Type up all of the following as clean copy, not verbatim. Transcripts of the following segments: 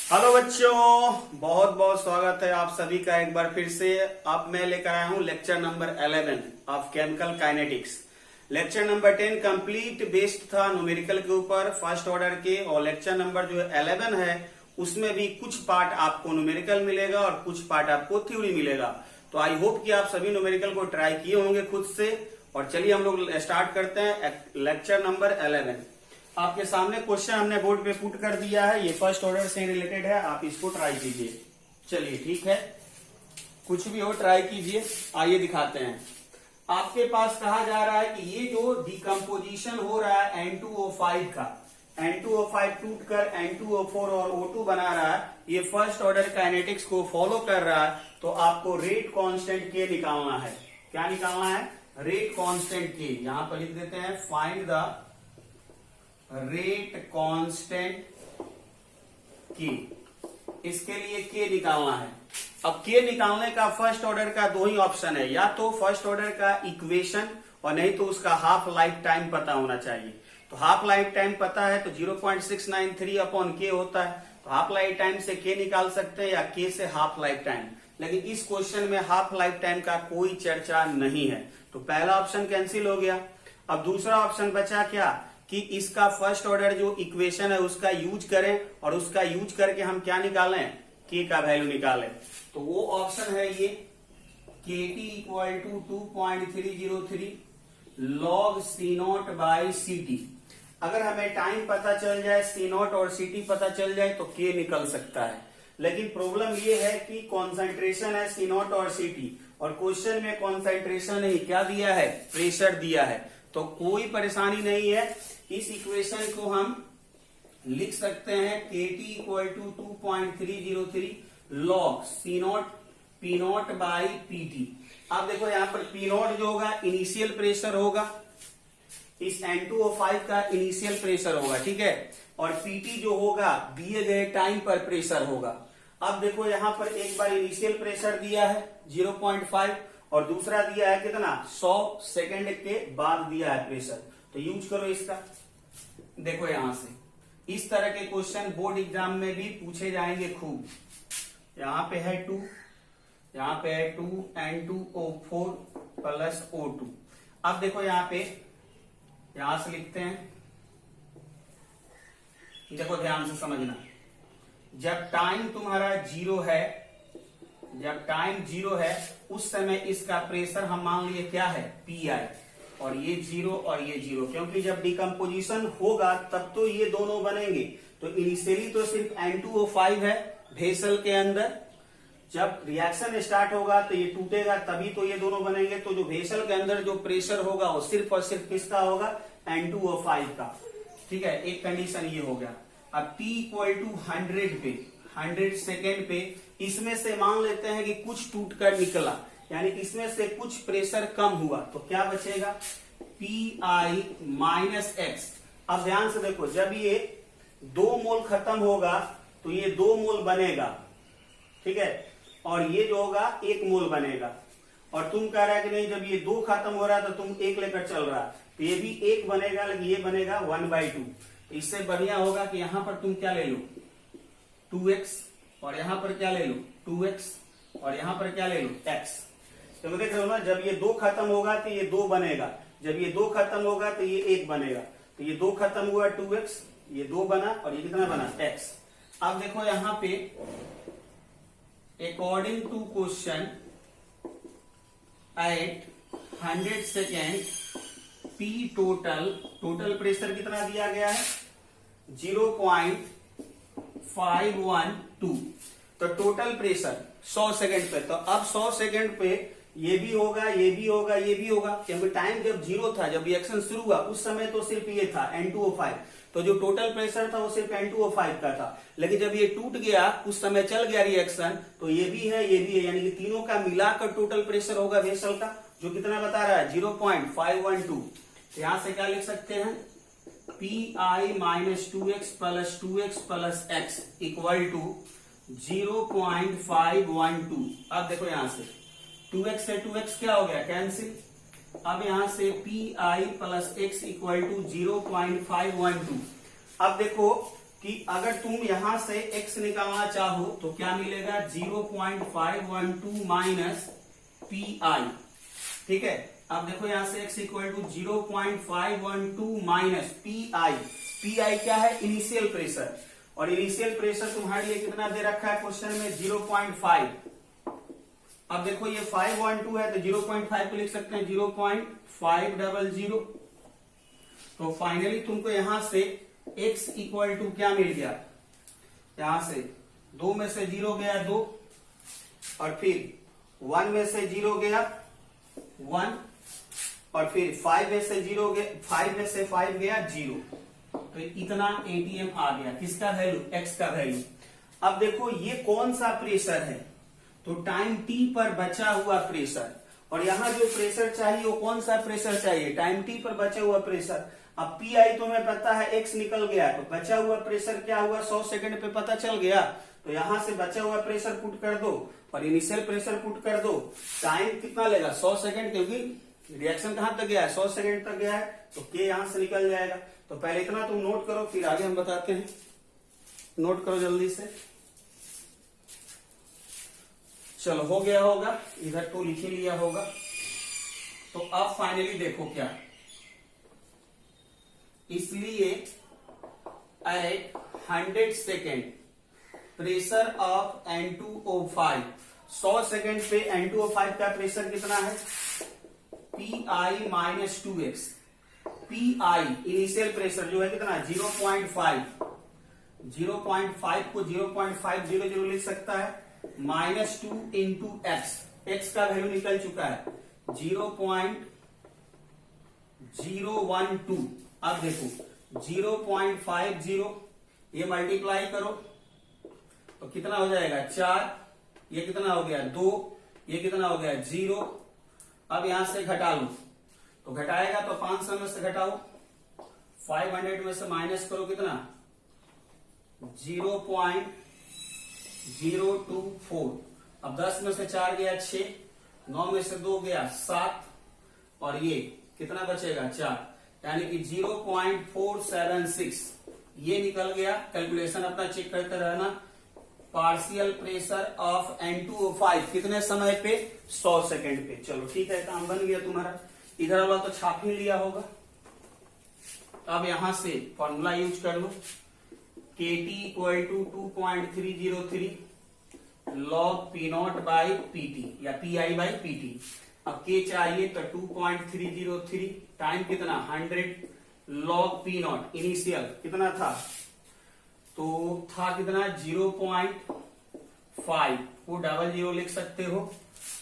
Hello बच्चों, बहुत बहुत स्वागत है आप सभी का एक बार फिर से। अब मैं लेकर आया हूं lecture number 11 of chemical kinetics. Lecture number 10 complete based था न्यूमेरिकल के ऊपर फर्स्ट ऑर्डर के, और लेक्चर नंबर जो 11 है उसमें भी कुछ पार्ट आपको न्यूमेरिकल मिलेगा और कुछ पार्ट आपको थ्योरी मिलेगा। तो आई होप कि आप सभी न्यूमेरिकल को ट्राई किए होंगे खुद से। और चलिए हम लोग स्टार्ट करते हैं लेक्चर नंबर 11। आपके सामने क्वेश्चन हमने बोर्ड पे पुट कर दिया है, ये फर्स्ट ऑर्डर से रिलेटेड है, आप इसको ट्राई कीजिए। चलिए ठीक है, कुछ भी हो ट्राई कीजिए। आइए दिखाते हैं। आपके पास कहा जा रहा है कि ये जो डिकम्पोजिशन हो रहा है N2O5 का, N2O5 टूट कर N2O4 और O2 बना रहा है, ये फर्स्ट ऑर्डर काइनेटिक्स को फॉलो कर रहा है। तो आपको रेट कांस्टेंट के निकालना है। क्या निकालना है? रेट कांस्टेंट के। यहां पर लिख देते हैं फाइंड द रेट कांस्टेंट की। इसके लिए के निकालना है। अब के निकालने का फर्स्ट ऑर्डर का दो ही ऑप्शन है, या तो फर्स्ट ऑर्डर का इक्वेशन और नहीं तो उसका हाफ लाइफ टाइम पता होना चाहिए। तो हाफ लाइफ टाइम पता है तो 0.693 अपॉन के होता है, तो हाफ लाइफ टाइम से के निकाल सकते हैं या के से हाफ लाइफ टाइम। लेकिन इस क्वेश्चन में हाफ लाइफ टाइम का कोई चर्चा नहीं है, तो पहला ऑप्शन कैंसिल हो गया। अब दूसरा ऑप्शन बचा क्या कि इसका फर्स्ट ऑर्डर जो इक्वेशन है उसका यूज करें, और उसका यूज करके हम क्या निकालें? के का वैल्यू निकालें। तो वो ऑप्शन है ये KT equal to 2.303 log C0 by CT। अगर हमें टाइम पता चल जाए, C0 और CT पता चल जाए तो के निकल सकता है। लेकिन प्रॉब्लम ये है कि कॉन्सेंट्रेशन है C0 और CT, और क्वेश्चन में कॉन्सेंट्रेशन नहीं, क्या दिया है? प्रेशर दिया है। तो कोई परेशानी नहीं है, इस इक्वेशन को हम लिख सकते हैं KT equal to 2.303 log C0 P0 by PT। अब देखो यहां पर P0 जो होगा इनिशियल प्रेशर होगा, इस N2O5 का इनिशियल प्रेशर होगा, ठीक है। और PT जो होगा दिए गए टाइम पर प्रेशर होगा। अब देखो यहां पर एक बार इनिशियल प्रेशर दिया है 0.5 और दूसरा दिया है कितना? 100 सेकंड के बाद दिया है प्रेशर। तो यूज करो इसका। देखो यहां से इस तरह के क्वेश्चन बोर्ड एग्जाम में भी पूछे जाएंगे खूब। यहां पे है 2, यहां पे है 2 N2O4 प्लस O2। अब देखो यहां पे, यहां से लिखते हैं, देखो ध्यान से समझना। जब टाइम तुम्हारा 0 है, जब टाइम 0 है उस समय इसका प्रेशर हम मान लिए क्या है? PI। और ये 0 और ये 0, क्योंकि जब डिकम्पोजिशन होगा तब तो ये दोनों बनेंगे। तो इनिशियली तो सिर्फ N2O5 है वेसल के अंदर, जब रिएक्शन स्टार्ट होगा तो ये टूटेगा तभी तो ये दोनों बनेंगे। तो जो वेसल के अंदर जो प्रेशर होगा वो सिर्फ और सिर्फ किसका होगा? N2O5 का, ठीक है। एक कंडीशन ये हो गया। अब T इक्वल टू 100 पे, 100 सेकेंड पे, इसमें से मान लेते हैं कि कुछ टूट कर निकला, यानी इसमें से कुछ प्रेशर कम हुआ, तो क्या बचेगा? PI minus x. अब ध्यान से देखो, जब ये 2 मोल खत्म होगा तो ये 2 मोल बनेगा, ठीक है, और ये जो होगा 1 मोल बनेगा। और तुम कह रहा है कि नहीं, जब ये 2 खत्म हो रहा है तो तुम 1 लेकर चल रहा है, तो ये भी 1 बनेगा, लेकिन ये बनेगा 1/2। इससे बढ़िया होगा कि यहां पर तुम क्या ले लो? 2x, और यहां पर क्या ले लो? 2x, और यहां पर क्या ले लो? x। तो देख रहे हो ना, जब ये 2 खत्म होगा तो ये 2 बनेगा, जब ये 2 खत्म होगा तो ये 1 बनेगा। तो ये 2 खत्म हुआ 2x, ये 2 बना, और ये कितना बना? x। अब देखो यहां पे according to question at 100 second P total pressure कितना दिया गया है? 0.512। तो टोटल प्रेशर 100 सेकंड पे, तो अब 100 सेकंड पे ये भी होगा, ये भी होगा, ये भी होगा, क्योंकि टाइम जब 0 था, जब रिएक्शन शुरू हुआ उस समय तो सिर्फ ये था N2O5, तो जो टोटल प्रेशर था वो सिर्फ N2O5 का था। लेकिन जब ये टूट गया, उस समय चल गया रिएक्शन, तो ये भी है, ये भी है, यानी कि तीनों का मिलाकर टोटल प्रेशर होगा वेसल का, जो कितना बता रहा है? 0.512। यहां से क्या लिख सकते हैं? PI minus 2x plus 2x plus x equal to 0.512। अब देखो यहां से 2x से 2x क्या हो गया? कैंसिल। अब यहां से PI plus x equal to 0.512। अब देखो कि अगर तुम यहां से x निकालना चाहो तो क्या मिलेगा 0.512 माइनस पी आई। ठीक है, अब देखो यहां से x equal to 0.512 minus P I. P I क्या है? इनिशियल प्रेशर, और इनिशियल प्रेशर तुम्हारे लिए कितना दे रखा है क्वेश्चन में? 0.5। अब देखो ये 512 है तो 0.5 को लिख सकते हैं 0.500। तो फाइनली तुमको यहां से x इक्वल टू क्या मिल गया? यहां से 2 में से 0 गया 2, और फिर 1 में से 0 गया 1, और फिर 5 में से 0 गया 5 में से 5 गया 0। तो इतना एटीएम आ गया। किसका वैल्यू? x का वैल्यू। अब देखो ये कौन सा प्रेशर है? तो टाइम t पर बचा हुआ प्रेशर, और यहां जो प्रेशर चाहिए वो कौन सा प्रेशर चाहिए? टाइम t पर बचा हुआ प्रेशर। अब पी आई तुम्हें पता है x निकल गया, तो बचा हुआ प्रेशर क्या हुआ? 100 सेकंड पे पता चल गया। तो यहां से बचा हुआ प्रेशर पुट कर दो और इनिशियल प्रेशर पुट कर दो। टाइम कितना लेगा? 100 सेकंड, क्योंकि रिएक्शन कहां तक गया है? 100 सेकंड तक गया है, तो के यहां से निकल जाएगा। तो पहले इतना तुम नोट करो, फिर आगे हम बताते हैं। नोट करो जल्दी से। चलो हो गया होगा, इधर तो लिख ही लिया होगा। तो अब फाइनली देखो क्या, इसलिए at 100 second pressure of N2O5, 100 second पे N2O5 का प्रेशर कितना है? Pi minus 2x। Pi initial pressure जो है कितना? 0.5। 0.5 को 0.500 लिख सकता है, माइनस 2 इंटू एक्स। एक्स का वैल्यू निकल चुका है 0.012। अब देखो 0.50 ये मल्टीप्लाई करो तो कितना हो जाएगा? 4। ये कितना हो गया? 2। ये कितना हो गया? 0। अब यहां से घटा लो, तो घटाएगा तो 500 में से घटाओ, 500 में से माइनस करो, कितना? 0.024। अब 10 में से 4 गया 6, 9 में से 2 गया 7, और ये कितना बचेगा? 4, यानी कि 0.476 ये निकल गया। कैलकुलेशन अपना चेक करते रहना। पार्शियल प्रेशर ऑफ N2O5 कितने समय पे? 100 सेकेंड पे। चलो ठीक है, काम बन गया तुम्हारा। इधर वाला तो छाप ही लिया होगा। अब यहां से फॉर्मूला यूज कर लो, KT equal to 2.303 log P0 by PT या PI बाई PT। अब K चाहिए तो 2.303 टाइम कितना? 100 log P0 इनिशियल कितना था? तो था कितना? 0.5 को 00 लिख सकते हो,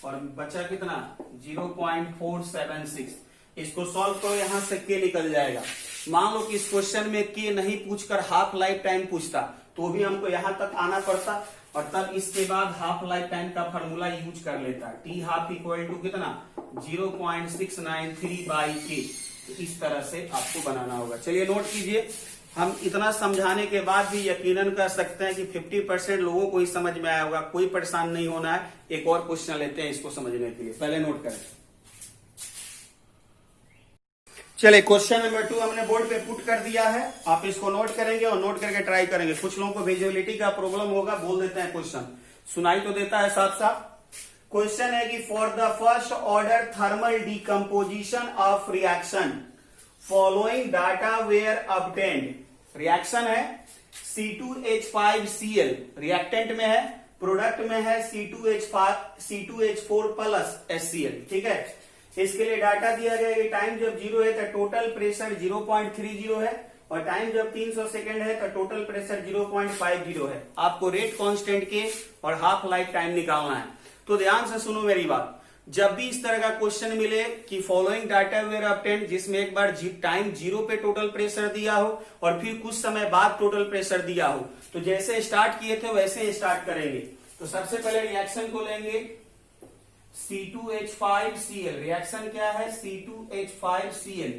और बचा कितना? 0.476। इसको सॉल्व करो, यहां से के निकल जाएगा। मान लो कि इस क्वेश्चन में के नहीं पूछकर हाफ लाइफ टाइम पूछता तो भी हमको यहां तक आना पड़ता, और तब इसके बाद हाफ लाइफ टाइम का फॉर्मूला यूज कर लेता। टी हाफ इक्वल टू कितना? 0.693 बाई के। इस तरह से आपको बनाना होगा। चलिए नोट कीजिए। हम इतना समझाने के बाद भी यकीनन कर सकते हैं कि 50% लोगों को ही समझ में आया होगा। कोई परेशान नहीं होना है। एक और क्वेश्चन लेते हैं इसको समझने के लिए। पहले नोट करें। चलिए क्वेश्चन नंबर 2 हमने बोर्ड पे पुट कर दिया है। आप इसको नोट करेंगे और नोट करके ट्राई करेंगे। कुछ लोगों को विजुअलिटी का प्रॉब्लम होगा, बोल देते हैं क्वेश्चन, सुनाई तो देता है साफ साफ। क्वेश्चन है कि for the first order thermal decomposition of reaction following data were obtained. Reaction है C2H5Cl, रिएक्टेंट में है, प्रोडक्ट में है C2H4 प्लस HCl। ठीक है, इसके लिए डाटा दिया गया कि टाइम जब 0 है तो टोटल प्रेशर 0.30 है, और टाइम जब 300 सेकेंड है तो टोटल प्रेशर 0.50 है। आपको रेट कांस्टेंट के और हाफ लाइफ टाइम निकालना है। तो ध्यान से सुनो मेरी बात। जब भी इस तरह का क्वेश्चन मिले कि फॉलोइंग डाटा वेयर ऑब्टेन्ड, जिसमें एक बार टाइम 0 पे टोटल प्रेशर दिया हो और फिर कुछ समय बाद टोटल प्रेशर दिया हो, तो जैसे स्टार्ट किए थे वैसे स्टार्ट करेंगे। तो सबसे पहले रिएक्शन को लेंगे C2H5Cl। रिएक्शन क्या है? C2H5Cl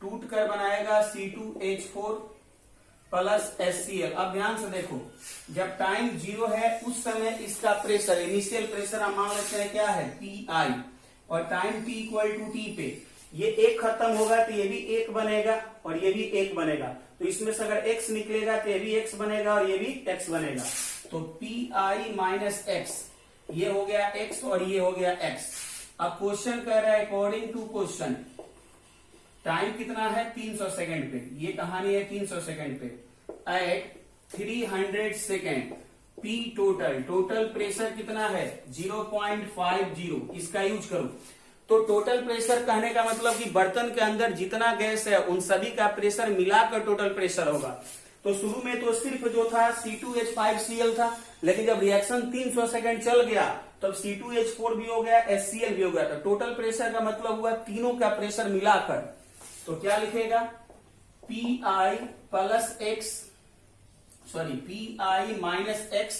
टूट कर बनाएगा C2H4 प्लस HCl। अब ध्यान से देखो, जब टाइम 0 है उस समय इसका प्रेशर, इनिशियल प्रेशर हम मान लेते हैं क्या है? PI, और time T equal to T पे ये एक खत्म होगा तो ये भी एक बनेगा और ये भी एक बनेगा, तो इसमें से अगर x निकलेगा तो ये भी x बनेगा और ये भी x बनेगा। तो pi माइनस एक्स, ये हो गया x और ये हो गया x। अब क्वेश्चन कह रहा है अकॉर्डिंग टू क्वेश्चन टाइम कितना है 300 सेकेंड पे, ये कहानी है 300 सेकेंड पे। At 300 second P total pressure कितना है 0.50, इसका यूज करो। तो टोटल प्रेशर कहने का मतलब कि बर्तन के अंदर जितना गैस है उन सभी का प्रेशर मिलाकर टोटल प्रेशर होगा। तो शुरू में तो सिर्फ जो था C2H5Cl था, लेकिन जब रिएक्शन 300 सेकेंड चल गया तब C2H4 भी हो गया, HCl भी हो गया। तो टोटल प्रेशर का मतलब हुआ तीनों का प्रेशर मिलाकर। तो क्या लिखेगा Pi plus x, sorry Pi minus x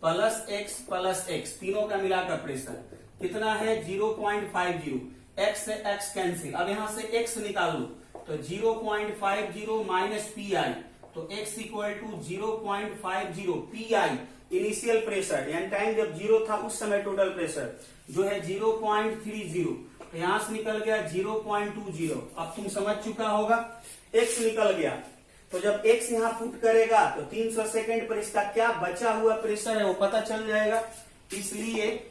plus x, तीनों का मिलाकर प्रेशर कितना है 0.50। x से x कैंसिल, अब यहां से x निकाल लो तो 0.50 माइनस Pi, तो x equal to 0.50 Pi initial pressure, यानी टाइम जब जीरो था उस समय टोटल प्रेशर जो है 0.30, तो यहां से निकल गया 0.20। अब तुम समझ चुका होगा, x निकल गया, तो जब x यहां पुट करेगा तो 300 सेकेंड पर इसका क्या बचा हुआ प्रेशर है वो पता चल जाएगा। इसलिए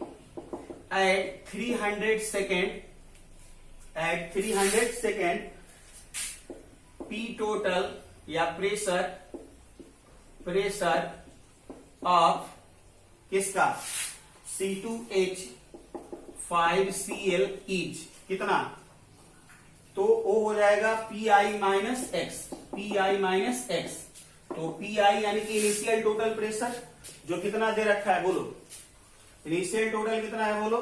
एट 300 सेकेंड P टोटल या प्रेशर ऑफ किसका C2H5Cl इज कितना, तो वो हो जाएगा Pi माइनस एक्स। तो Pi यानी कि इनिशियल टोटल प्रेशर जो कितना दे रखा है बोलो, इनिशियल टोटल कितना है बोलो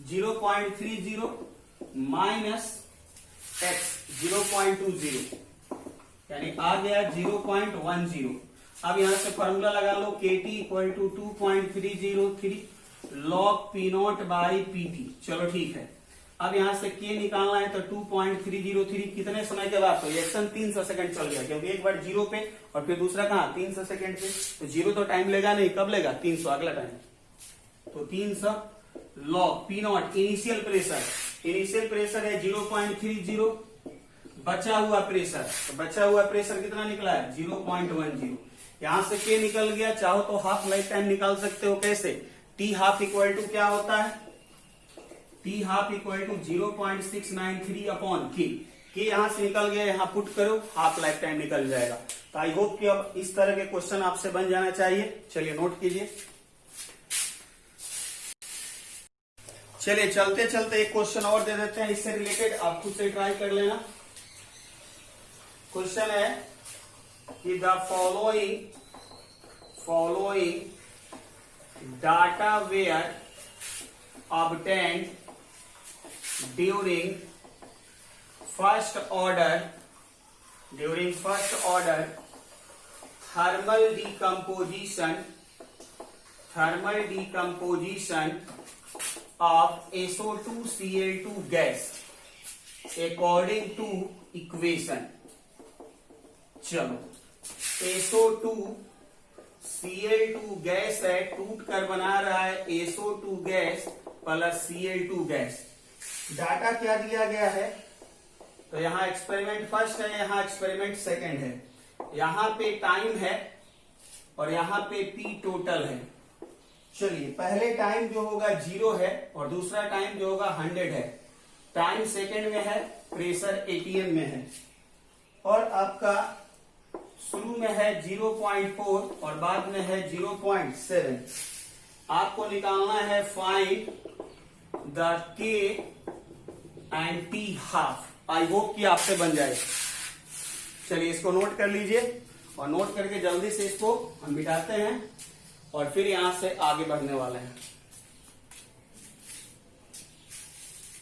0.30 माइनस एक्स 0.20, यानी आ गया 0.10। अब यहां से फॉर्मूला लगा लो KT equal to 2.303 log P0 by PT। चलो ठीक है, अब यहां से K निकालना है तो 2.303 कितने समय के बाद, तो रिएक्शन 300 सेकंड चल गया, क्योंकि एक बार जीरो पे और फिर दूसरा कहां 300 सेकंड पे, तो जीरो तो टाइम लेगा नहीं, कब लेगा 300 अगला टाइम। तो 300 log P0 इनिशियल प्रेशर है 0.30, बचा हुआ प्रेशर, तो बचा हुआ प्रेशर कितना निकला है 0.10। यहां से K निकल गया, चाहो तो हाफ लाइफ टाइम निकाल सकते हो, कैसे T हाफ इक्वल टू क्या होता है, T half equal to 0.693 upon K यहां से निकल गया, यहां पुट करो हाफ लाइफ टाइम निकल जाएगा। तो आई होप कि अब इस तरह के क्वेश्चन आपसे बन जाना चाहिए। चलिए नोट कीजिए। चलिए चलते चलते एक क्वेश्चन और दे देते हैं, इससे रिलेटेड आप खुद से ट्राई कर लेना। क्वेश्चन है कि the following data were obtained during first order thermal decomposition of SO2Cl2 gas according to equation। चलो SO2Cl2 गैस है, टूट कर बना रहा है SO2 gas plus Cl2 gas. Data क्या दिया गया है, तो यहाँ एक्सपेरिमेंट फर्स्ट है, यहाँ एक्सपेरिमेंट सेकंड है, यहाँ पे टाइम है और यहाँ पे P टोटल है। चलिए पहले टाइम जो होगा 0 है और दूसरा टाइम जो होगा 100 है। टाइम सेकंड में है, प्रेशर ATM में है, और आपका शुरू में है 0.4 और बाद में है 0.7। आपको निकालना है find the K and T half. I hope कि आपसे बन जाए। चलिए इसको नोट कर लीजिए और नोट करके जल्दी से इसको हम मिटाते हैं और फिर यहां से आगे बढ़ने वाले हैं।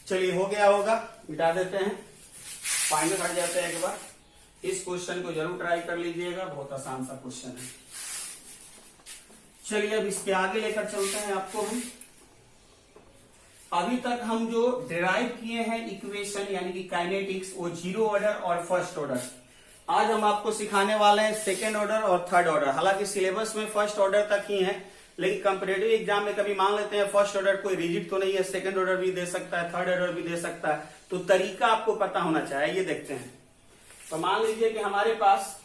चलिए हो गया होगा, मिटा देते हैं, फाइनल हट जाते हैं एक बार। इस क्वेश्चन को जरूर ट्राई कर लीजिएगा, बहुत आसान सा क्वेश्चन है। चलिए अब इसके आगे लेकर चलते हैं आपको हम। अभी तक हम जो डिराइव किए हैं इक्वेशन यानी कि काइनेटिक्स, वो जीरो ऑर्डर और फर्स्ट ऑर्डर। आज हम आपको सिखाने वाले हैं सेकेंड ऑर्डर और थर्ड ऑर्डर। हालांकि सिलेबस में फर्स्ट ऑर्डर तक ही है, लेकिन कंपेटिटिव एग्जाम में कभी मान लेते हैं फर्स्ट ऑर्डर कोई रिजिट तो नहीं है, सेकंड ऑर्डर भी दे सकता है, थर्ड ऑर्डर भी दे सकता है, तो तरीका आपको पता होना चाहिए। ये देखते हैं, तो मान लीजिए कि हमारे पास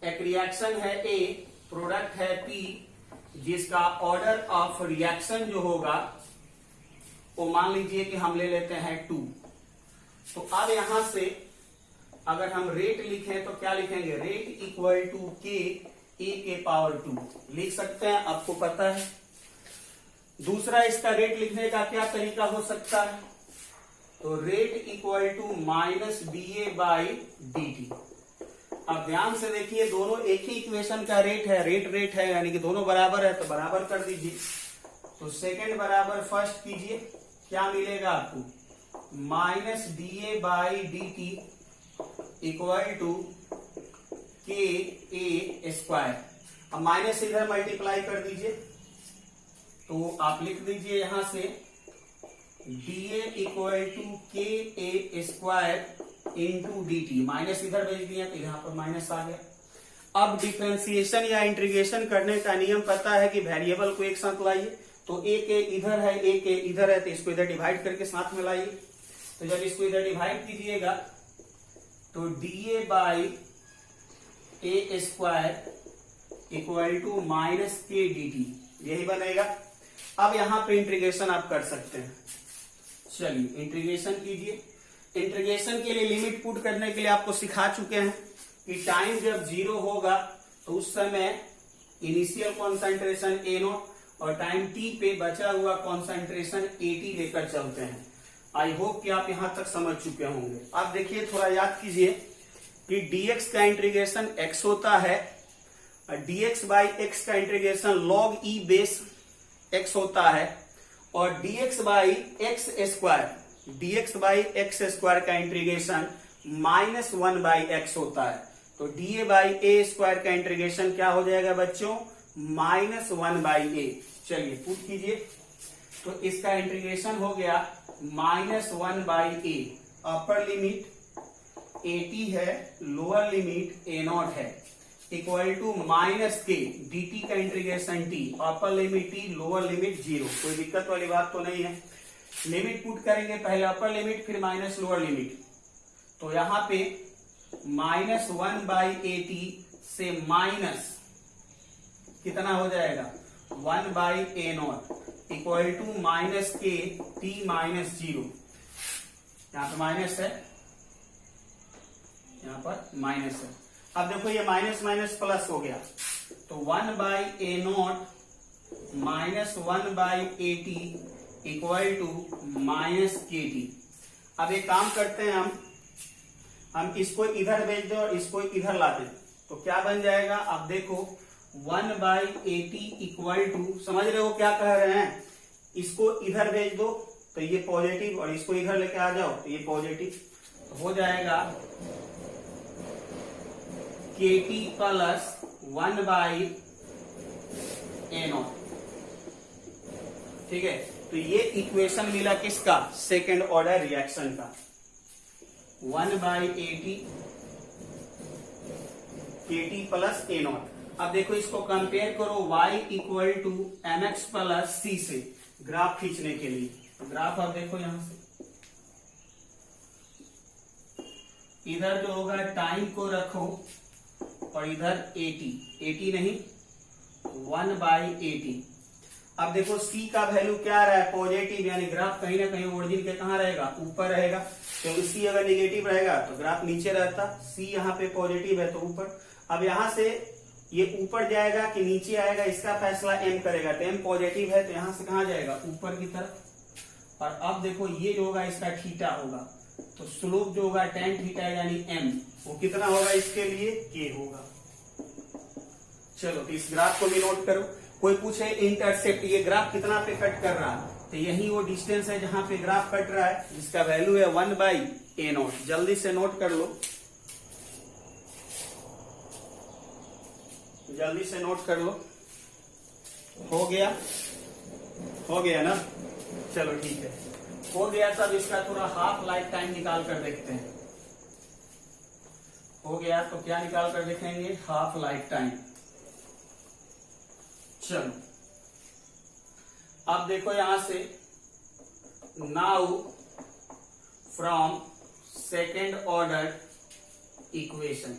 एक रिएक्शन है ए, प्रोडक्ट है पी, जिसका ऑर्डर ऑफ रिएक्शन जो होगा वो मान लीजिए कि हम ले लेते हैं 2। तो अब यहां से अगर हम रेट लिखें तो क्या लिखेंगे, रेट इक्वल टू के ए के पावर 2 लिख सकते हैं, आपको पता है। दूसरा इसका रेट लिखने का क्या तरीका हो सकता है, तो rate equal to minus D A by D T. अब ध्यान से देखिए, दोनों एक ही इक्वेशन का रेट है, रेट है, यानी कि दोनों बराबर है, तो बराबर कर दीजिए। तो सेकंड बराबर फर्स्ट कीजिए, क्या मिलेगा आपको, minus D A by D T equal to K A square. अब माइनस इधर मल्टीप्लाई कर दीजिए, तो आप लिख दीजिए यहां से D A equal to K A square into D T. Minus इधर भेज दिया तो यहां पर माइनस आ गया। अब डिफरेंशिएशन या इंटीग्रेशन करने का नियम पता है कि वेरिएबल को एक साथ लाइए, तो ए के इधर है, ए के इधर है, तो इसको इधर डिवाइड करके साथ में लाइए। तो जब इसको इधर डिवाइड कीजिएगा तो D A by A square equal to minus K D T, यही बनेगा। अब यहां पे इंटीग्रेशन आप कर सकते हैं, चलिए इंटीग्रेशन कीजिए। इंटीग्रेशन के लिए लिमिट पुट करने के लिए आपको सिखा चुके हैं कि टाइम जब 0 होगा तो उस समय इनिशियल कॉन्सेंट्रेशन A0 और टाइम t पे बचा हुआ कॉन्सेंट्रेशन AT लेकर चलते हैं। आई होप कि आप यहां तक समझ चुके होंगे। अब देखिए, थोड़ा याद कीजिए कि dx का इंटीग्रेशन x होता है, और dx बाई x का integration log e base x होता है, और dx बाई एक्स स्क्वायर का इंटीग्रेशन -1/x होता है। तो dA बाई ए स्क्वायर का इंटीग्रेशन क्या हो जाएगा बच्चों, -1/a। चलिए पुट कीजिए, तो इसका इंटीग्रेशन हो गया -1/a। अपर लिमिट AT है, लोअर लिमिट A0 है, इक्वल टू माइनस के dt का integration t, upper limit t, lower limit 0। कोई दिक्कत वाली बात तो नहीं है। लिमिट पुट करेंगे, पहले अपर लिमिट फिर माइनस लोअर लिमिट, तो यहां पे -1/AT से माइनस कितना हो जाएगा 1/A0 इक्वल टू माइनस के t माइनस 0। यहां पे माइनस है, यहां पर माइनस है। अब देखो ये माइनस माइनस प्लस हो गया, तो 1/A0 minus 1/AT equal to minus KT। अब एक काम करते हैं, हम इसको इधर भेज दो और इसको इधर ला दें, तो क्या बन जाएगा, अब देखो 1/AT इक्वल टू, समझ रहे हो क्या कह रहे हैं, इसको इधर भेज दो तो ये पॉजिटिव, और इसको इधर लेके आ जाओ तो ये पॉजिटिव हो जाएगा KT प्लस 1/A0। ठीक है, तो ये इक्वेशन मिला किसका, सेकेंड ऑर्डर रिएक्शन का, 1/AT KT प्लस A0। अब देखो इसको कंपेयर करो y equal to mx plus c से, ग्राफ खींचने के लिए। तो ग्राफ अब देखो यहां से, इधर जो होगा टाइम को रखो और इधर AT नहीं 1/AT। अब देखो c का वैल्यू क्या रहा है, पॉजिटिव, यानी ग्राफ कहीं ना कहीं ओरिजिन के कहां रहेगा, ऊपर रहेगा, क्योंकि c अगर निगेटिव रहेगा तो ग्राफ नीचे रहता, c यहाँ पे पॉजिटिव है तो ऊपर। अब यहां से ये ऊपर जाएगा कि नीचे आएगा, इसका फैसला m करेगा। तो m पॉजिटिव है तो यहां से कहां जाएगा, ऊपर की तरफ। और अब देखो ये जो होगा इसका थीटा होगा, तो स्लोप जो होगा tan थीटा यानी m, वो कितना होगा इसके लिए, k होगा। चलो तो इस ग्राफ को भी नोट करो। कोई पूछे इंटरसेप्ट, ये ग्राफ कितना पे कट कर रहा है, तो यही वो डिस्टेंस है जहां पे ग्राफ कट रहा है, जिसका वैल्यू है 1/A0। जल्दी से नोट कर लो, जल्दी से नोट कर लो। हो गया ना, चलो ठीक है, हो गया। तब इसका थोड़ा हाफ लाइफ टाइम निकाल कर देखते हैं। हो गया तो क्या निकाल कर देखेंगे, हाफ लाइफ टाइम। चलो अब देखो यहां से now from second order equation.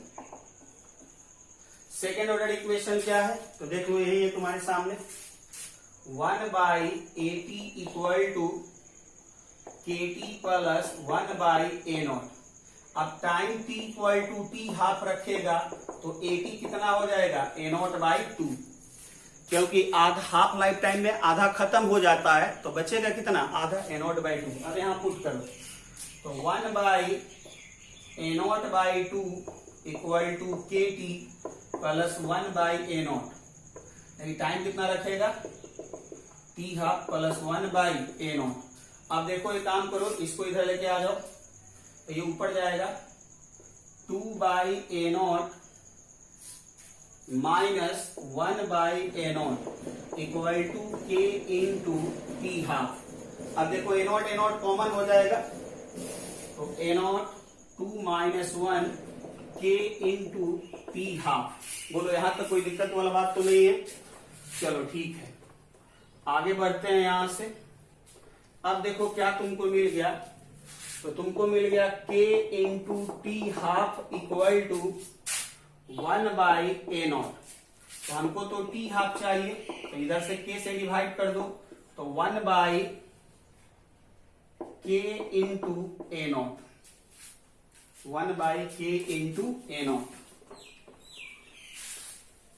Second order equation क्या है तो देख लो, यही है तुम्हारे सामने। 1/AT equal to KT plus 1/A0। अब time t equal to T half रखेगा तो AT कितना हो जाएगा, A0/2, क्योंकि आधा हाफ लाइफ टाइम में आधा खत्म हो जाता है तो बचेगा कितना, आधा, A0/2। अब यहां पुट करो तो 1/A0/2 equal to KT plus 1/A0, यानी टाइम कितना रखेगा, टी हाफ प्लस 1/A0। अब देखो एक काम करो, इसको इधर लेके आ जाओ तो ये ऊपर जाएगा 2/A0 minus 1/A0 equal to K into T half. अब देखो A0 कॉमन हो जाएगा तो A0 2 minus 1 K into T half. बोलो यहां तक कोई दिक्कत वाला बात तो नहीं है? चलो ठीक है, आगे बढ़ते हैं यहां से। अब देखो क्या तुमको मिल गया, तो तुमको मिल गया K into T half equal to 1/A0। तो हमको तो टी हाफ चाहिए तो इधर से K से डिवाइड कर दो तो 1/K into A0, 1/K into A0,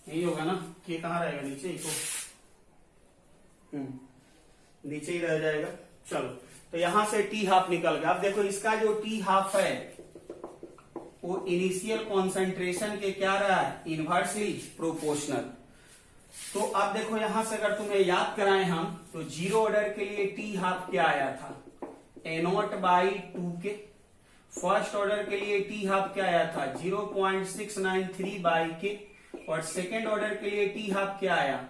यही होगा ना। K कहाँ रहेगा, नीचे ही तो, नीचे ही रह जाएगा। चलो तो यहां से टी हाफ निकल गया। अब देखो इसका जो टी हाफ है वो इनिशियल कॉन्सेंट्रेशन के क्या रहा है, इनवर्सली प्रोपोर्शनल। तो अब देखो यहां से अगर तुम्हें याद कराएं हम तो जीरो ऑर्डर के लिए टी हाफ क्या आया था, A0/2 के। फर्स्ट ऑर्डर के लिए टी हाफ क्या आया था, 0.693/K। और सेकेंड ऑर्डर के लिए टी हाफ क्या आया,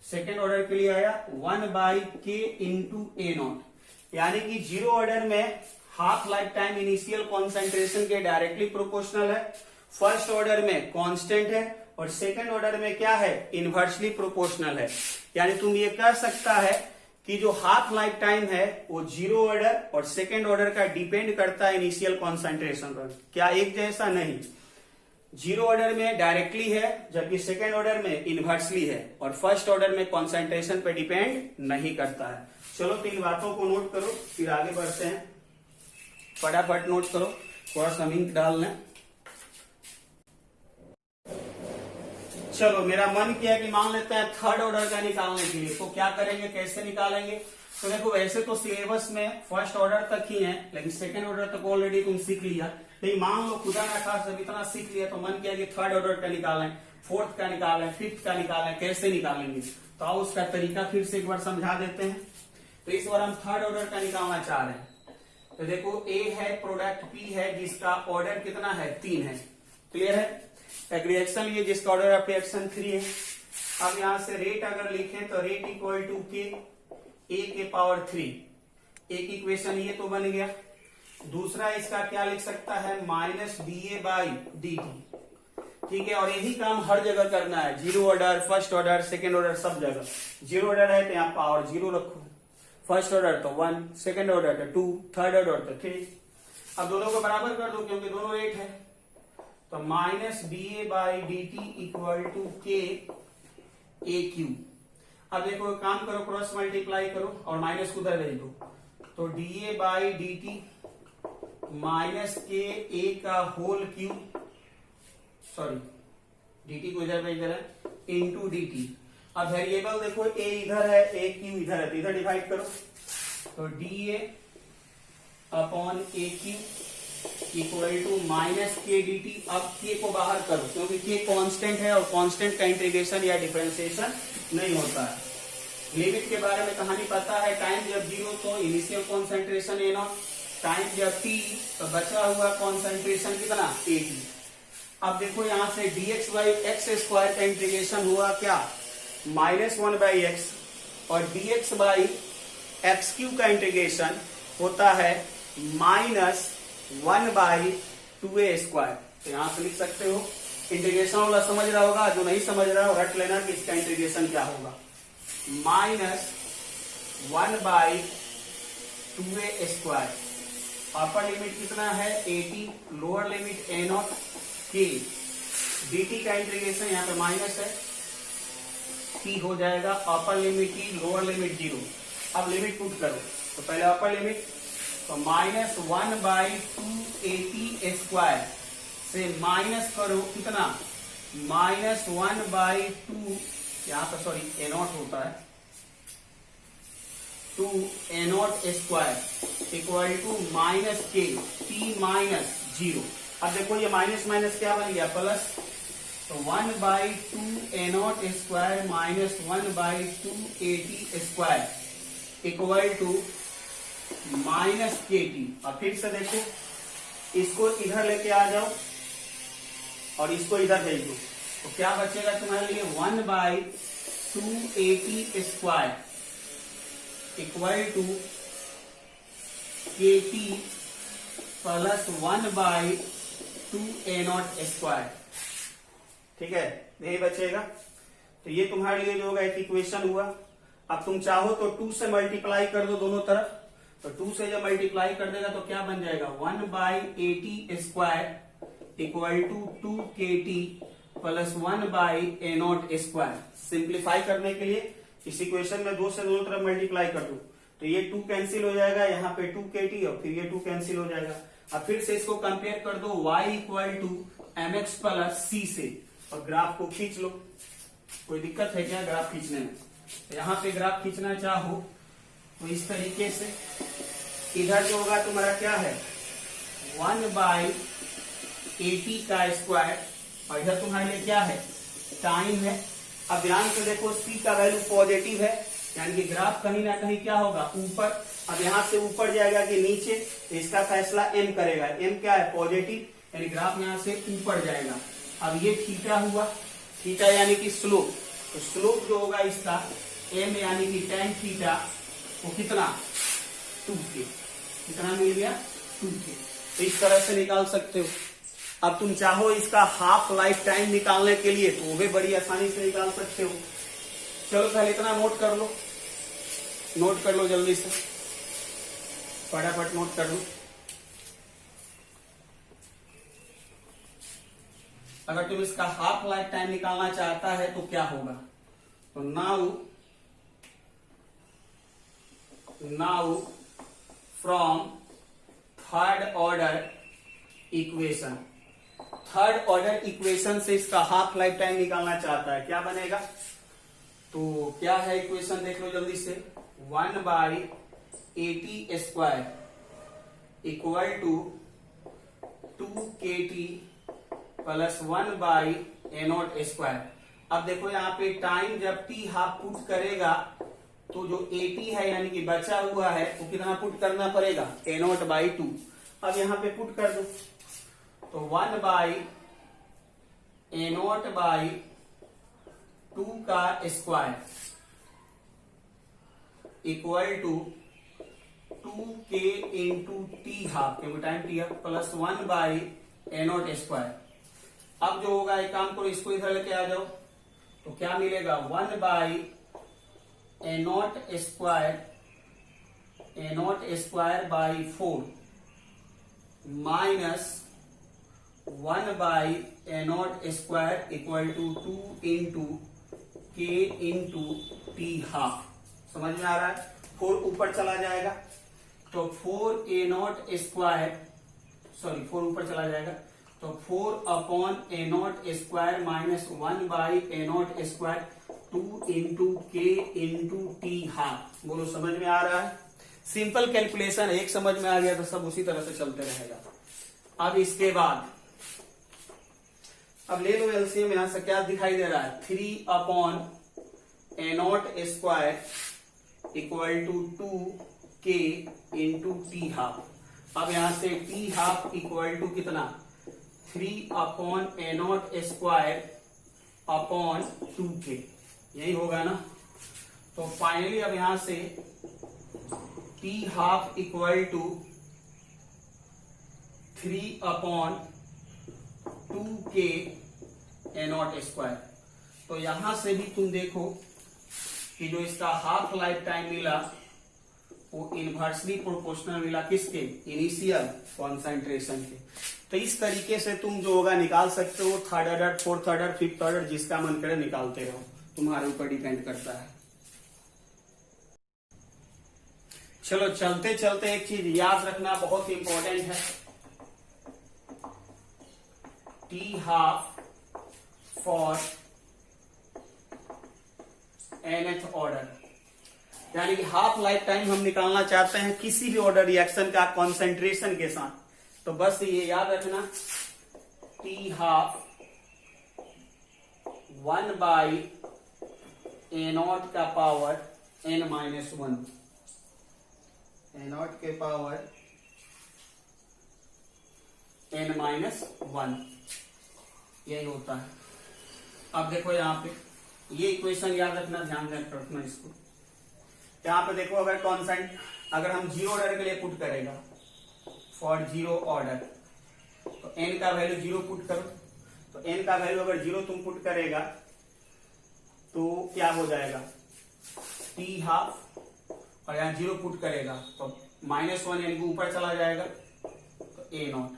सेकेंड ऑर्डर के लिए आया 1/K इंटू A0। यानी कि जीरो ऑर्डर में half life time initial concentration के डायरेक्टली प्रोपोर्शनल है, फर्स्ट ऑर्डर में कांस्टेंट है और सेकेंड ऑर्डर में क्या है, इनवर्सली प्रोपोर्शनल है। यानी तुम ये कह सकता है कि जो हाफ लाइफ टाइम है वो जीरो ऑर्डर और सेकेंड ऑर्डर का डिपेंड करता है इनिशियल कॉन्सेंट्रेशन पर। क्या एक जैसा? नहीं, जीरो ऑर्डर में डायरेक्टली है जबकि सेकेंड ऑर्डर में इनवर्सली है और फर्स्ट ऑर्डर में कॉन्सेंट्रेशन पे डिपेंड नहीं करता है। चलो तो इन बातों को नोट करो, फिर आगे बढ़ते हैं। फटाफट नोट करो, थोड़ा सा इंक डाल लें। चलो मेरा मन किया कि मान लेते हैं थर्ड ऑर्डर का निकालने के लिए, तो क्या करेंगे, कैसे निकालेंगे। तो देखो वैसे तो सिलेबस में फर्स्ट ऑर्डर तक ही है, लेकिन सेकेंड ऑर्डर तक ऑलरेडी तुम सीख लिया। लेकिन मान लो खुदा ना खास जब इतना सीख लिया तो मन किया कि थर्ड ऑर्डर का निकालें, फोर्थ का निकालें, फिफ्थ का निकालें, कैसे निकालेंगे। तो आओ उसका तरीका फिर से एक बार समझा देते हैं। तो इस बार हम थर्ड ऑर्डर का निकालना चाह रहे हैं। तो देखो ए है, प्रोडक्ट पी है जिसका ऑर्डर कितना है, 3 है। क्लियर है। एक रिएक्शन लिए जिसका ऑर्डर ऑफ रिएक्शन 3 है। अब यहां से रेट अगर लिखें तो रेट इक्वल टू के ए के पावर 3। एक इक्वेशन ये तो बन गया। दूसरा इसका क्या लिख सकता है, -dA/dt। ठीक है, और यही काम हर जगह करना है, zero order, first order, second order, सब जगह। जीरो ऑर्डर है तो यहाँ पावर 0 रखो, फर्स्ट ऑर्डर तो 1, सेकेंड ऑर्डर तो 2, थर्ड ऑर्डर तो 3। अब दोनों को बराबर कर दो क्योंकि दोनों रेट है। तो -dA/dt इक्वल टू के AQ। अब देखो काम करो, क्रॉस मल्टीप्लाई करो और माइनस को उधर भेज दो। तो dA/dt माइनस के ए का होल क्यूब, सॉरी dt को इधर भेज दे रहे हैं, इंटू dt। अब वेरिएबल देखो a इधर है, AQ इधर है, तो इधर डिवाइड करो। तो dA/AQ इक्वल टू माइनस के dt। अब k को बाहर करो क्योंकि k कांस्टेंट है और कांस्टेंट का इंटीग्रेशन या डिफरेंशिएशन नहीं होता है। लिमिट के बारे में कहानी पता है, टाइम जब 0 तो इनिशियल कॉन्सेंट्रेशन A0, टाइम जब t तो बचा हुआ कॉन्सेंट्रेशन कितना, AT। अब देखो यहां से dx/x² का इंटीग्रेशन हुआ क्या, -1/x, और dx/x³ का इंटीग्रेशन होता है -1/2a²। तो यहां से लिख सकते हो, इंटीग्रेशन वाला समझ रहा होगा, जो नहीं समझ रहा हो रट लेना कि इसका इंटीग्रेशन क्या होगा। Minus 1/2a²। अपर लिमिट कितना है 80, lower limit a0 k। dt का इंटीग्रेशन यहाँ पे माइनस है, t हो जाएगा upper limit t, lower limit 0। अब लिमिट पुट करो, तो पहले अपर लिमिट, तो माइनस 1/2at² से माइनस करो कितना, माइनस 1/2, यहाँ पर सॉरी a0 होता है, 2a0² equal to minus k, t minus 0। अब देखो ये माइनस माइनस क्या बन गया, प्लस, तो 1/2a0² minus 1/2at² equal to minus kt। और फिर से देखो, इसको इधर लेके आ जाओ और इसको इधर भेज दो, तो क्या बचेगा तुम्हारे लिए 1/2at² equal to kt plus 1/2a0²। ठीक है, यही बचेगा। तो ये तुम्हारे लिए जो होगा एक इक्वेशन हुआ। अब तुम चाहो तो 2 से मल्टीप्लाई कर दो दोनों तरफ, तो 2 से जब मल्टीप्लाई कर देगा तो क्या बन जाएगा, 1/at² equal to 2kt plus 1/a0²। Simplify करने के लिए इस इक्वेशन में 2 से दोनों तरफ मल्टीप्लाई कर दो, तो ये 2 कैंसिल हो जाएगा, यहाँ पे 2kt और फिर ये 2 कैंसिल हो जाएगा। अब फिर से इसको कंपेयर कर दो y equal to mx plus c से, और ग्राफ को खींच लो। कोई दिक्कत है क्या ग्राफ खींचने में? तो यहाँ पे ग्राफ खींचना चाहो तो इस तरीके से, इधर जो होगा तुम्हारा क्या है 1/80² और इधर तुम्हारे लिए क्या है, टाइम है। अब ध्यान से देखो, c का वैल्यू पॉजिटिव है, यानी कि ग्राफ कहीं ना कहीं क्या होगा, ऊपर। अब यहाँ से ऊपर जाएगा कि नीचे, तो इसका फैसला m करेगा। m क्या है, पॉजिटिव, यानी ग्राफ यहाँ से ऊपर जाएगा। अब ये थीटा हुआ, थीटा यानी कि स्लोप, तो स्लोप जो होगा इसका m यानी कि tan थीटा, वो कितना 2k, कितना मिल गया 2k। तो इस तरह से निकाल सकते हो। अब तुम चाहो इसका हाफ लाइफ टाइम निकालने के लिए तो वो भी बड़ी आसानी से निकाल सकते हो। चलो पहले इतना नोट कर लो, नोट कर लो जल्दी से, फटाफट नोट कर लो। अगर तुम इसका हाफ लाइफ टाइम निकालना चाहता है तो क्या होगा, तो now from third order equation, third order equation से इसका हाफ लाइफ टाइम निकालना चाहता है, क्या बनेगा, तो क्या है इक्वेशन देख लो जल्दी से, 1/80² equal to 2kt plus 1/a0²। अब देखो यहाँ पे टाइम जब t हाफ पुट करेगा तो जो 80 है यानी कि बचा हुआ है वो कितना पुट करना पड़ेगा, a0/2। अब यहाँ पे पुट कर दो, तो 1/a0/2 का square equal to 2k into T half, क्योंकि time T half, plus 1/a0²। अब जो होगा एक काम करो, इसको इधर लेके आ जाओ, तो क्या मिलेगा 1/a0²/4 minus 1/a0² equal to 2 into k into T half. समझ में आ रहा है? 4 ऊपर चला जाएगा तो 4 ऊपर चला जाएगा तो 4/a0² minus 1/a0² 2 into k into T half. बोलो समझ में आ रहा है? सिंपल कैलकुलेशन, एक समझ में आ गया तो सब उसी तरह से चलते रहेगा। अब इसके बाद अब ले लो एलसीएम, यहां से क्या दिखाई दे रहा है, 3/a0² equal to 2k into T half. अब यहां से टी हाफ इक्वल टू कितना, 3/a0²/2k, यही होगा ना। तो फाइनली अब यहां से T half equal to 3/2k a0²। तो यहां से भी तुम देखो कि जो इसका हाफ लाइफ टाइम मिला वो इनवर्सली प्रोपोर्शनल मिला किसके, इनिशियल कॉन्सेंट्रेशन के। तो इस तरीके से तुम जो होगा निकाल सकते हो, third order, fourth order, fifth order, जिसका मन करे निकालते रहो, तुम्हारे ऊपर डिपेंड करता है। चलो चलते चलते एक चीज याद रखना बहुत इंपॉर्टेंट है, T half for nth order, यानी कि हाफ लाइफ टाइम हम निकालना चाहते हैं किसी भी ऑर्डर रिएक्शन का कॉन्सेंट्रेशन के साथ, तो बस ये याद रखना टी हाफ 1/a नॉट का पावर n-1, a नॉट के पावर n-1, यही होता है। अब देखो यहाँ पे ये इक्वेशन याद रखना, ध्यान रखना इसको। यहाँ पे देखो अगर हम जीरो ऑर्डर के लिए पुट करेगा, फॉर जीरो ऑर्डर, तो n का वैल्यू जीरो पुट करो, तो n का वैल्यू अगर जीरो तुम पुट करेगा तो क्या हो जाएगा, टी हाफ, और यहाँ जीरो पुट करेगा तो -1 यानी कि ऊपर चला जाएगा, तो a नॉट।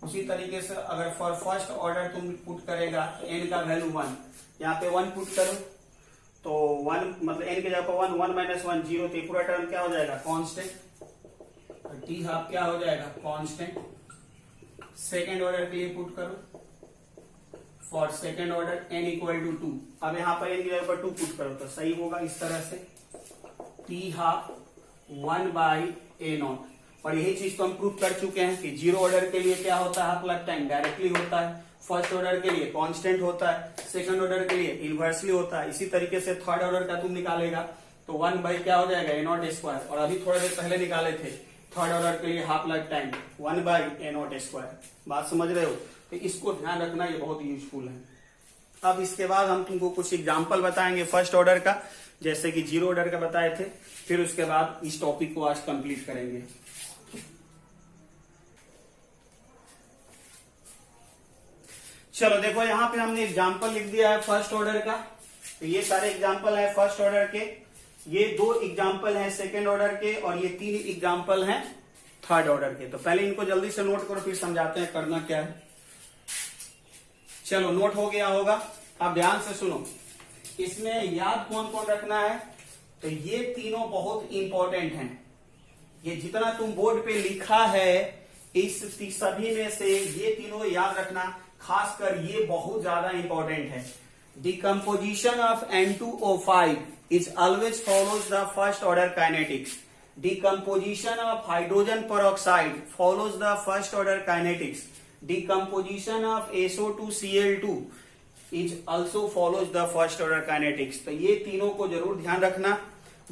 उसी तरीके से अगर फॉर फर्स्ट ऑर्डर तुम पुट करेगा तो n का वैल्यू 1, यहाँ पे 1 पुट करो तो 1 मतलब n के जगह 1, 1 - 1 0, तो पूरा टर्म क्या हो जाएगा, कांस्टेंट, तो टी हाफ क्या हो जाएगा, कांस्टेंट। सेकेंड ऑर्डर के लिए पुट करो, फॉर सेकेंड ऑर्डर n = 2, अब यहाँ पर n की जगह पर 2 पुट करो तो सही होगा इस तरह से, टी हाफ 1/a नॉट। और यही चीज तो हम प्रूव कर चुके हैं कि जीरो ऑर्डर के लिए क्या होता है, हाफ लाइफ टाइम डायरेक्टली होता है, फर्स्ट ऑर्डर के लिए कांस्टेंट होता है, सेकंड ऑर्डर के लिए इनवर्सली होता है। इसी तरीके से थर्ड ऑर्डर का तुम निकालेगा तो 1 क्या हो जाएगा, a0², और अभी थोड़ा देर पहले निकाले थे थर्ड ऑर्डर के लिए हाफ लाइफ टाइम 1/a0²। बात समझ रहे हो, तो इसको ध्यान रखना, ये बहुत यूजफुल है। अब इसके बाद हम तुमको कुछ एग्जाम्पल बताएंगे फर्स्ट ऑर्डर का, जैसे कि जीरो ऑर्डर का बताए थे, फिर उसके बाद इस टॉपिक को आज कंप्लीट करेंगे। चलो देखो यहाँ पे हमने एग्जाम्पल लिख दिया है फर्स्ट ऑर्डर का, तो ये सारे एग्जाम्पल है फर्स्ट ऑर्डर के, ये 2 एग्जाम्पल हैं सेकेंड ऑर्डर के, और ये 3 एग्जाम्पल हैं थर्ड ऑर्डर के। तो पहले इनको जल्दी से नोट करो, फिर समझाते हैं करना क्या है। चलो नोट हो गया होगा, अब ध्यान से सुनो, इसमें याद कौन कौन रखना है, तो ये तीनों बहुत इंपॉर्टेंट हैं। ये जितना तुम बोर्ड पे लिखा है इस सभी में से ये तीनों याद रखना, खासकर ये बहुत ज्यादा इंपॉर्टेंट है। Decomposition of N2O5 is always follows the first order kinetics. Decomposition of hydrogen peroxide follows the first order kinetics. Decomposition of SO2Cl2 is also follows the first order kinetics. तो ये तीनों को जरूर ध्यान रखना।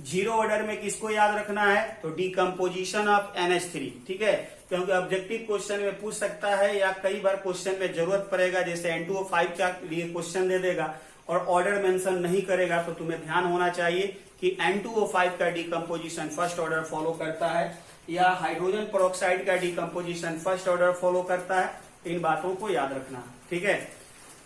जीरो ऑर्डर में किसको याद रखना है, तो डिकम्पोजिशन ऑफ NH3, ठीक है, क्योंकि ऑब्जेक्टिव क्वेश्चन में पूछ सकता है या कई बार क्वेश्चन में जरूरत पड़ेगा, जैसे N2O5 का लिए क्वेश्चन दे देगा और ऑर्डर मेंशन नहीं करेगा, तो तुम्हें ध्यान होना चाहिए कि N2O5 का डिकम्पोजिशन फर्स्ट ऑर्डर फॉलो करता है या हाइड्रोजन पेरोक्साइड का डिकम्पोजिशन फर्स्ट ऑर्डर फॉलो करता है। इन बातों को याद रखना, ठीक है।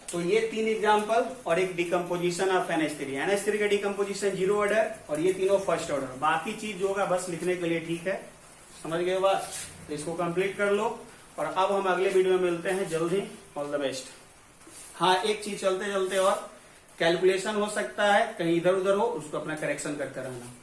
तो ये 3 एग्जाम्पल और एक डिकम्पोजिशन ऑफ NH3। NH3 का डिकम्पोजिशन जीरो ऑर्डर और ये तीनों फर्स्ट ऑर्डर। बाकी चीज जो होगा बस लिखने के लिए, ठीक है, समझ गए बात, तो इसको कंप्लीट कर लो। और अब हम अगले वीडियो में मिलते हैं जल्दी। All the best. हाँ, एक चीज चलते चलते और कैलकुलेशन हो सकता है कहीं इधर उधर हो, उसको अपना करेक्शन करते रहना।